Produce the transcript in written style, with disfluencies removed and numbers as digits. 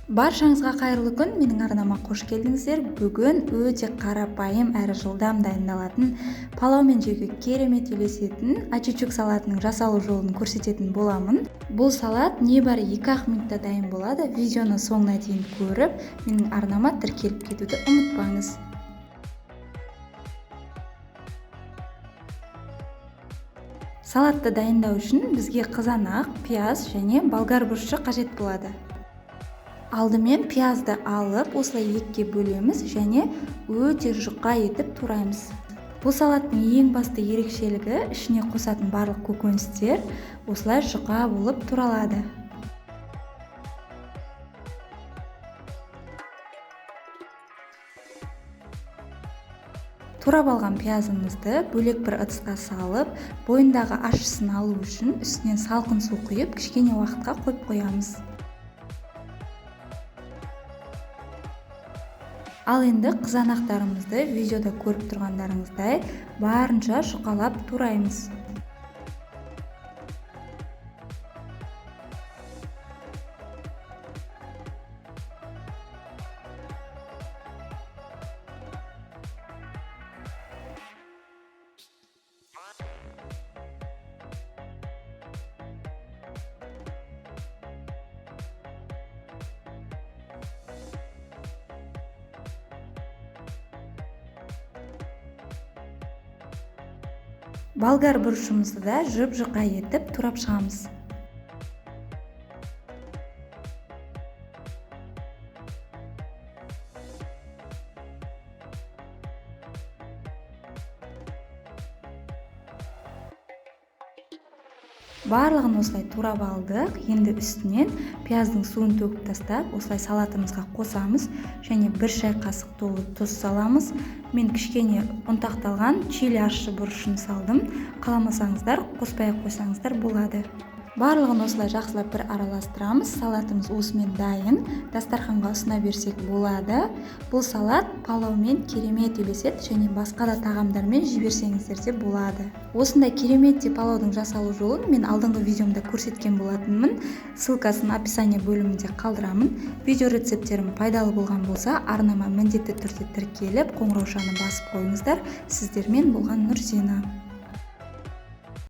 Баршаңызға қайырлы күн, менің арнама қош келдіңіздер. Бүгін өте қарапайым әрі жылдам дайындалатын, палаумен жеуге керемет үйлесетін ачичук салатының жасалу жолын көрсететін боламын. Бұл салат небәрі 2-ақ минутта дайын болады. Видеоны соңына дейін көріп, менің арнама тіркеліп кетуді ұмытпаңыз. Салатты дайындау үшін бізге қызанақ, пияз және болгар бұрышы қажет болады. Алдымен пиязды алып, осылай екіге бөлеміз және өте жұқа етіп тураймыз. Бұл салаттың ең басты ерекшелігі ішіне қосатын барлық көкөністер осылай жұқа болып туралады. Турап алған пиязымызды бөлек бір ыдысқа салып, бойындағы ащысын алу үшін үстінен салқын су құйып, кішкене уақытқа қойып қоямыз. Ал енді қызанақтарымызды видеода көріп тұрғандарыңыздай барынша жұқалап тураймыз. Болгар бұрышымызды да жұп-жұқа етіп турап шығамыз. Барлығын осылай турап алдық. Енді үстінен пияздың суын төгіп тастап, осылай салатымызға қосамыз және 1 шай қасық толы тұз саламыз. Мен кішкене ұнтақталған чили ащы бұрышын салдым. Қаламасаңыздар, қоспай қойсаңыздар болады. Барлығын осылай жақсылап бір араластырамыз. Салатымыз осымен дайын. Дастарханға ұсына берсек болады. Бұл салат палаумен керемет үйлеседі және басқа да тағамдармен жіберсеңіздер де болады. Осындай керемет палаудың жасалу жолын мен алдыңғы видеомда көрсеткен болатынмын. Ссылкасын описание бөлімінде қалдырамын. Видео рецепттерім пайдалы болған болса, арнама міндетті түрде тіркеліп, қоңыраушаны басып қойыңыздар. Сіздермен болған Нұрзина.